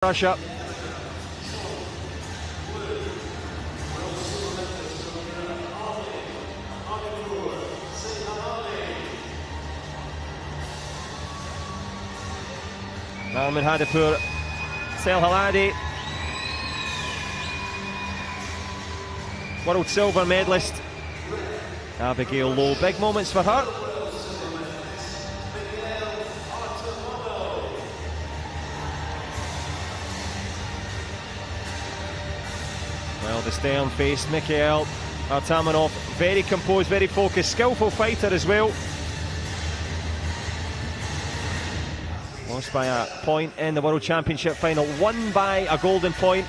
Russia. Malman Hadipur, Sel Haladi, world silver medalist Abigail Lowe. Big moments for her. Well, the stern-faced Mikhail Artamanov, very composed, very focused, skillful fighter as well. Lost by a point in the World Championship final, won by a golden point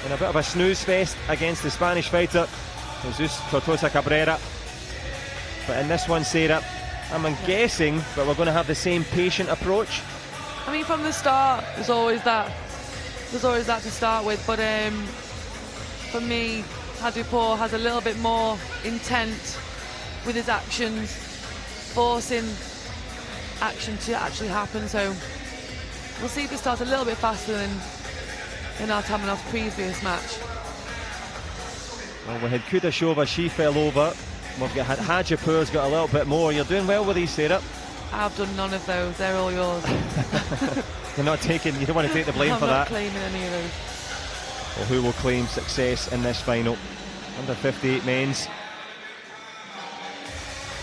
in a bit of a snooze fest against the Spanish fighter Jesus Tortosa Cabrera. But in this one, Sarah, I'm guessing that we're going to have the same patient approach. I mean, from the start, there's always that to start with, but for me, Hadipur has a little bit more intent with his actions, forcing action to actually happen. So we'll see if it starts a little bit faster than in Artamanov's previous match. Well, we had Kudashova, she fell over. We've got Hadipur's got a little bit more. You're doing well with these, Sarah. I've done none of those, they're all yours. You're not taking, you don't want to take the blame for that. I'm not claiming any of those. Well, who will claim success in this final? Under 58 men's.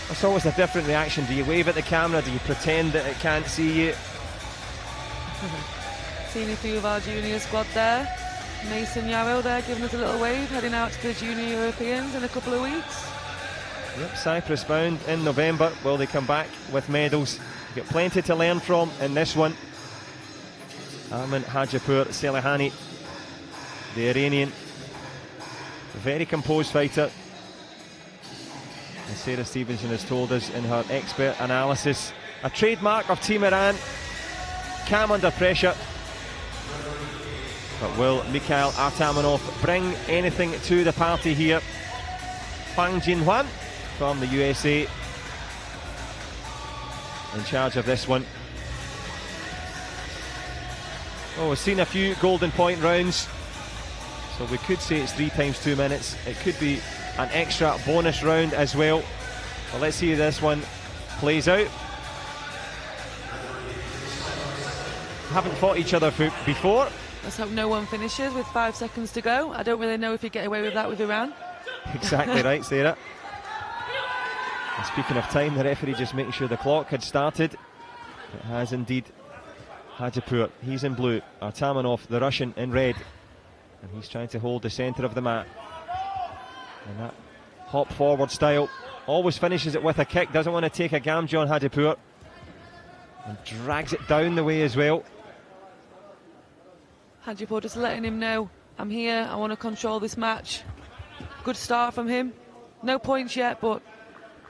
It's always a different reaction. Do you wave at the camera? Do you pretend that it can't see you? Seen a few of our junior squad there. Mason Yarrow there giving us a little wave, heading out to the Junior Europeans in a couple of weeks. Yep, Cyprus bound in November. Will they come back with medals? You've got plenty to learn from in this one. Arman Hadipur Selihani, the Iranian, a very composed fighter. As Sarah Stevenson has told us in her expert analysis, a trademark of Team Iran, calm under pressure. But will Mikhail Artamanov bring anything to the party here? Huang Jinhuan from the USA in charge of this one. Oh, we've seen a few golden point rounds, so we could say it's 3 times 2 minutes. It could be an extra bonus round as well. Well, let's see how this one plays out. Haven't fought each other before. Let's hope no one finishes with 5 seconds to go. I don't really know if you get away with that with Iran. Exactly right, Sarah. And speaking of time, the referee just making sure the clock had started. It has indeed. Hadipur, he's in blue. Artamanov, the Russian, in red. And he's trying to hold the centre of the mat. And that hop forward style always finishes it with a kick. Doesn't want to take a gamble on Hadipur. And drags it down the way as well. Hadipur just letting him know, I'm here, I want to control this match. Good start from him. No points yet, but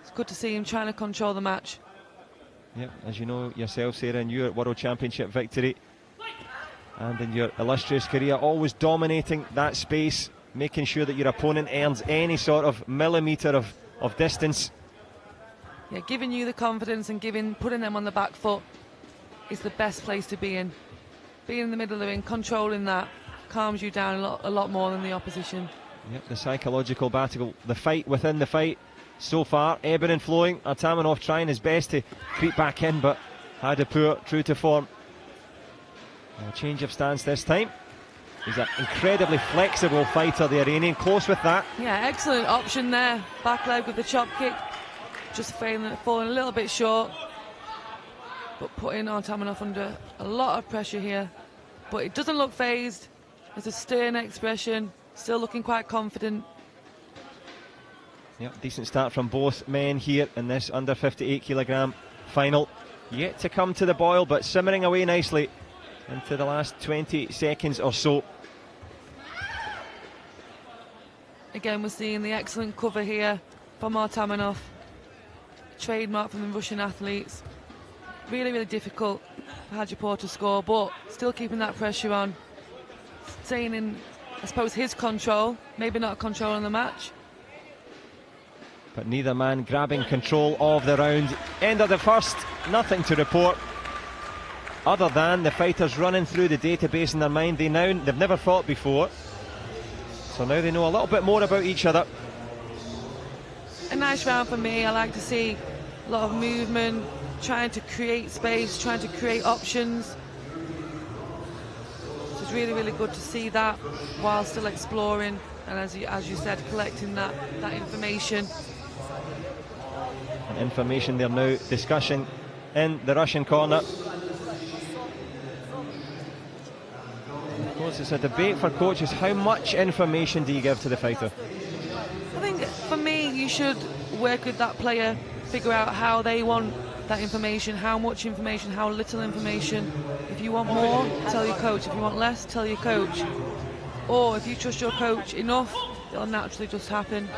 it's good to see him trying to control the match. Yep, as you know yourself, Sarah, in your World Championship victory and in your illustrious career, always dominating that space, making sure that your opponent earns any sort of millimetre of distance. Yeah, giving you the confidence and putting them on the back foot is the best place to be in. Being in the middle of the ring, controlling that, calms you down a lot more than the opposition. Yep, the psychological battle, the fight within the fight so far, ebbing and flowing. Artamanov trying his best to creep back in, but Hadipur true to form. A change of stance this time. He's an incredibly flexible fighter, the Iranian, close with that. Yeah, excellent option there. Back leg with the chop kick. Just falling a little bit short. But putting Artamanov under a lot of pressure here. But it doesn't look phased. There's a stern expression. Still looking quite confident. Yep, decent start from both men here in this under 58 kilogram final. Yet to come to the boil, but simmering away nicely into the last 20 seconds or so. Again, we're seeing the excellent cover here from Artamanov. Trademark from the Russian athletes. Really, really difficult for Hadipur to score, but still keeping that pressure on. Staying in, I suppose, his control, maybe not controlling the match. But neither man grabbing control of the round. End of the first, nothing to report. other than the fighters running through the database in their mind. They've never fought before, so now they know a little bit more about each other. A nice round for me. I like to see a lot of movement, trying to create space, trying to create options. So it's really, really good to see that while still exploring and, as you said, collecting that information. And information they're now discussing in the Russian corner. And of course, it's a debate for coaches. How much information do you give to the fighter? I think for me, you should work with that player, figure out how they want that information, how much information, how little information. If you want more, tell your coach. If you want less, tell your coach. Or if you trust your coach enough, it'll naturally just happen.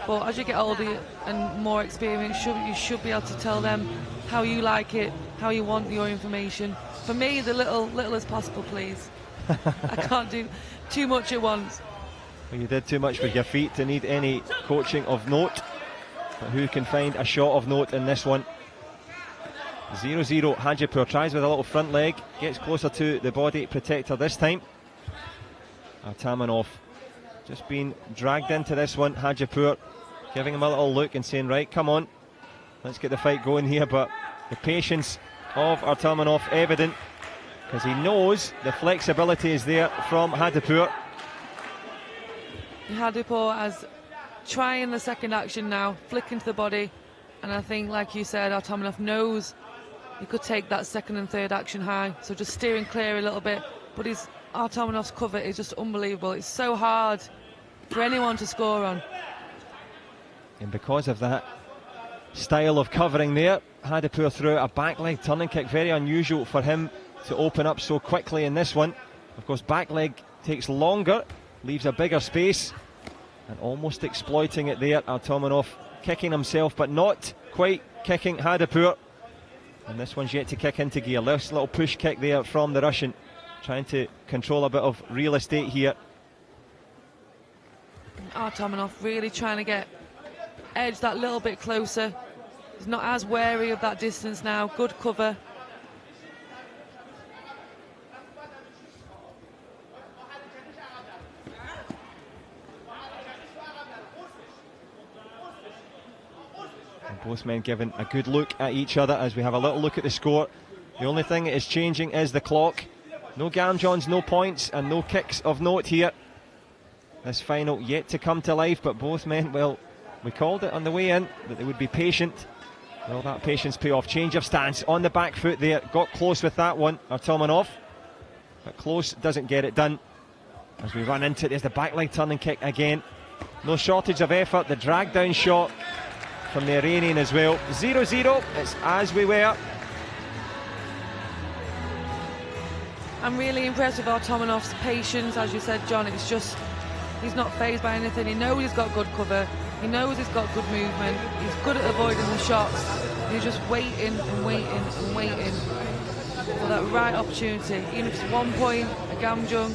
But as you get older and more experienced, you should be able to tell them how you like it, how you want your information. For me, the little as possible, please. I can't do too much at once. Well, you did too much with your feet to need any coaching of note. But who can find a shot of note in this one? 0-0. Hajipur tries with a little front leg, gets closer to the body protector this time. Artamanov just being dragged into this one. Hajipur giving him a little look and saying, right, come on, let's get the fight going here. But the patience of Artamanov evident, because he knows the flexibility is there from Hajipur. Hajipur is trying the second action now, flicking to the body, and I think, like you said, Artamanov knows he could take that second and third action high, so just steering clear a little bit. But Artamanov's cover is just unbelievable. It's so hard for anyone to score on. And because of that style of covering there, Hajipur threw a back leg turning kick. Very unusual for him to open up so quickly in this one. Of course, back leg takes longer, leaves a bigger space, and almost exploiting it there. Artamanov kicking himself, but not quite kicking Hajipur. And this one's yet to kick into gear. This little push kick there from the Russian, trying to control a bit of real estate here. Artamanov really trying to edge that little bit closer. He's not as wary of that distance now. Good cover. And both men giving a good look at each other as we have a little look at the score. The only thing that is changing is the clock. No Gamjons, no points, and no kicks of note here. This final yet to come to life, but both men, well, we called it on the way in that they would be patient. Well, that patience pay off. Change of stance on the back foot there. Got close with that one, Artamanov. But close doesn't get it done. As we run into it, there's the back leg turning kick again. No shortage of effort. The drag down shot from the Iranian as well. 0-0. It's as we were. I'm really impressed with Artamanov's patience. As you said, John, it's just he's not fazed by anything. He knows he's got good cover. He knows he's got good movement. He's good at avoiding the shots. He's just waiting and waiting and waiting for that right opportunity. Even if it's 1 point, a Gamjung,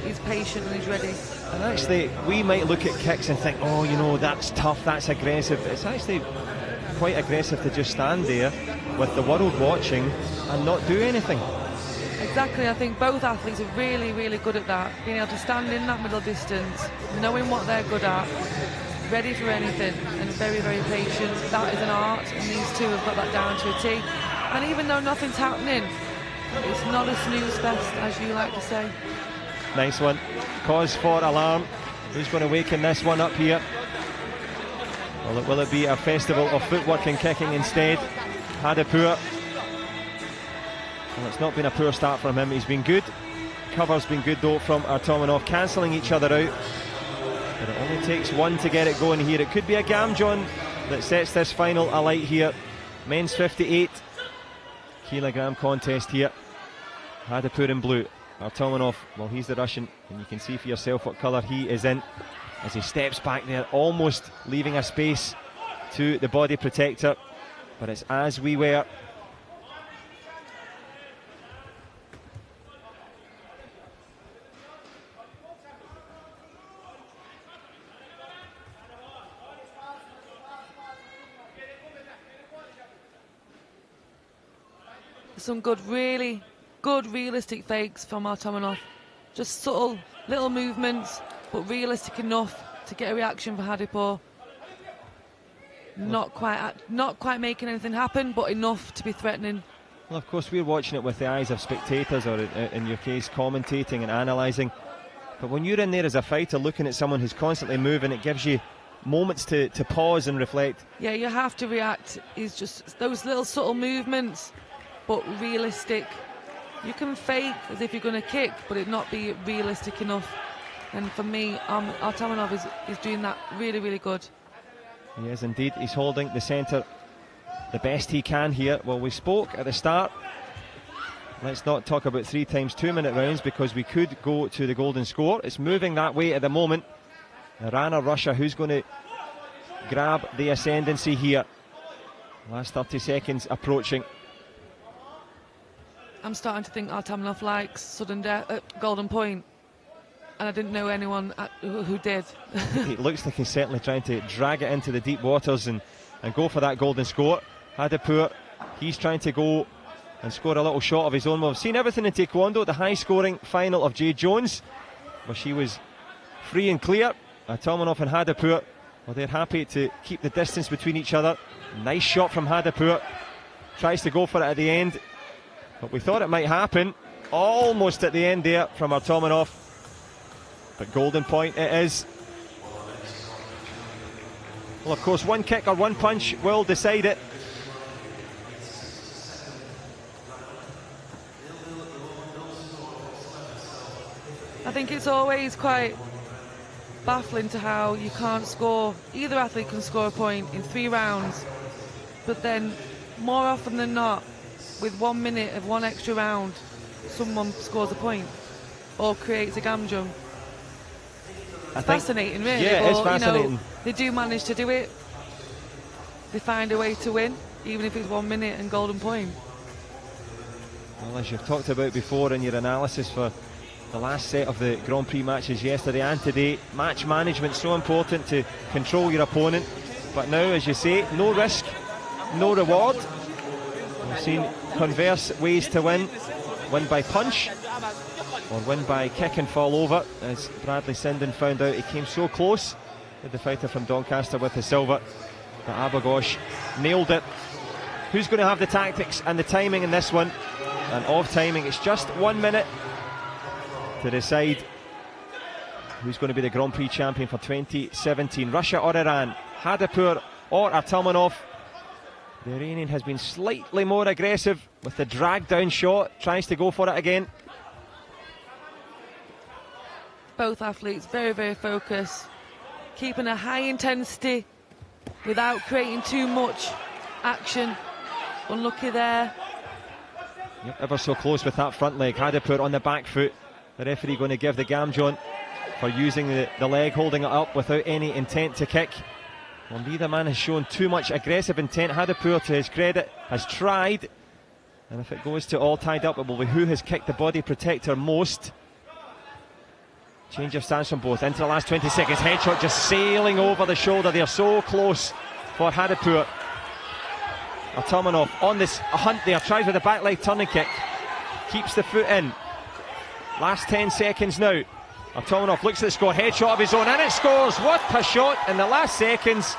he's patient and he's ready. And actually, we might look at kicks and think, oh, you know, that's tough, that's aggressive. It's actually quite aggressive to just stand there with the world watching and not do anything. Exactly, I think both athletes are really, really good at that. Being able to stand in that middle distance, knowing what they're good at, ready for anything, and very, very patient. That is an art, and these two have got that down to a T. And even though nothing's happening, it's not a snooze fest, as you like to say. Nice one. Cause for alarm. Who's going to waken this one up here? Will it be a festival of footwork and kicking instead? Hajipur. Well, it's not been a poor start from him. He's been good. Cover's been good though from Artamanov, cancelling each other out. But it only takes one to get it going here. It could be a Gamjon that sets this final alight here. Men's 58 kilogram contest here. Hajipur in blue. Artamanov, well, he's the Russian, and you can see for yourself what colour he is in as he steps back there, almost leaving a space to the body protector. But it's as we were. some really good realistic fakes from Artamonov. Just subtle little movements, but realistic enough to get a reaction for Hadipur. Not quite making anything happen, but enough to be threatening. Well, of course, we're watching it with the eyes of spectators, or in your case, commentating and analysing. But when you're in there as a fighter looking at someone who's constantly moving, it gives you moments to pause and reflect. Yeah, you have to react. It's just those little subtle movements, but realistic. You can fake as if you're going to kick, but it not be realistic enough. And for me, Artamonov is doing that really, really good. He is indeed. He's holding the centre the best he can here. Well, we spoke at the start. Let's not talk about 3 times 2 minute rounds, because we could go to the golden score. It's moving that way at the moment. Iran or Russia, who's going to grab the ascendancy here? Last 30 seconds approaching. I'm starting to think Artamonov likes sudden death at golden point, and I didn't know anyone who did. It looks like he's certainly trying to drag it into the deep waters and go for that golden score. Hadipur, he's trying to go and score a little shot of his own. We've seen everything in Taekwondo. The high-scoring final of Jade Jones, where she was free and clear. Artamonov and Hadipur, well, they're happy to keep the distance between each other. Nice shot from Hadipur. Tries to go for it at the end, but we thought it might happen. Almost at the end there from Artamonov. But golden point it is. Well, of course, one kick or one punch will decide it. I think it's always quite baffling to how you can't score. Either athlete can score a point in 3 rounds, but then more often than not, with 1 minute of one extra round, someone scores a point or creates a gamjum. It's fascinating, really. Yeah, it's fascinating. You know, they do manage to do it. They find a way to win, even if it's 1 minute and golden point. Well, as you've talked about before in your analysis for the last set of the Grand Prix matches yesterday and today, match management so important to control your opponent. But now, as you say, no risk, no reward. We've seen converse ways to win by punch or win by kick and fall over, as Bradley Sinden found out. He came so close with the fighter from Doncaster with the silver, but Abagosh nailed it. Who's going to have the tactics and the timing in this one? And of timing, it's just 1 minute to decide who's going to be the Grand Prix champion for 2017. Russia or Iran, Hadipur or Artamonov. The Iranian has been slightly more aggressive with the drag down shot, tries to go for it again. Both athletes very, very focused, keeping a high intensity without creating too much action. Unlucky there. Yep, ever so close with that front leg. Hadipur on the back foot. The referee going to give the gamjon for using the leg, holding it up without any intent to kick. Well, neither man has shown too much aggressive intent. Hadipur, to his credit, has tried, and if it goes to all tied up, it will be who has kicked the body protector most. Change of stance from both. Into the last 20 seconds. Headshot just sailing over the shoulder. They're so close for Hadipur. Artamonov on this hunt there. Tries with the back leg turning kick. Keeps the foot in. Last 10 seconds now. Artamonov looks at the score. Headshot of his own, and it scores. What a shot in the last seconds.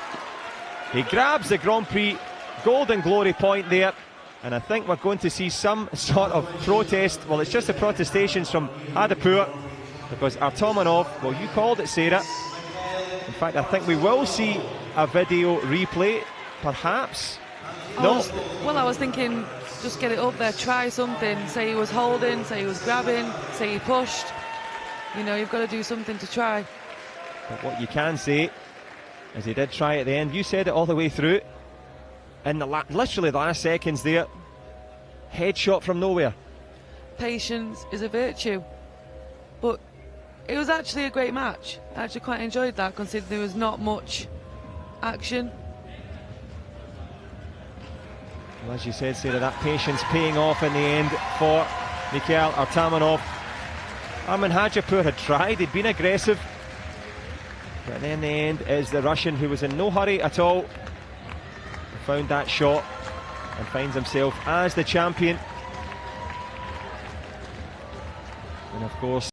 He grabs the Grand Prix golden glory point there. And I think we're going to see some sort of protest. Well, it's just the protestations from Hadipur, because Artamonov, well, you called it, Sarah. In fact, I think we will see a video replay, perhaps. I was thinking, just get it up there, try something. Say he was holding, say he was grabbing, say he pushed. You know, you've got to do something to try. But what you can say is he did try at the end. You said it all the way through. In the literally the last seconds there, headshot from nowhere. Patience is a virtue. But it was actually a great match. I actually quite enjoyed that, considering there was not much action. Well, as you said, Sarah, that patience paying off in the end for Mikhail Artamonov. Arman Hadipur had tried, he'd been aggressive, but then in the end is the Russian, who was in no hurry at all, found that shot and finds himself as the champion of course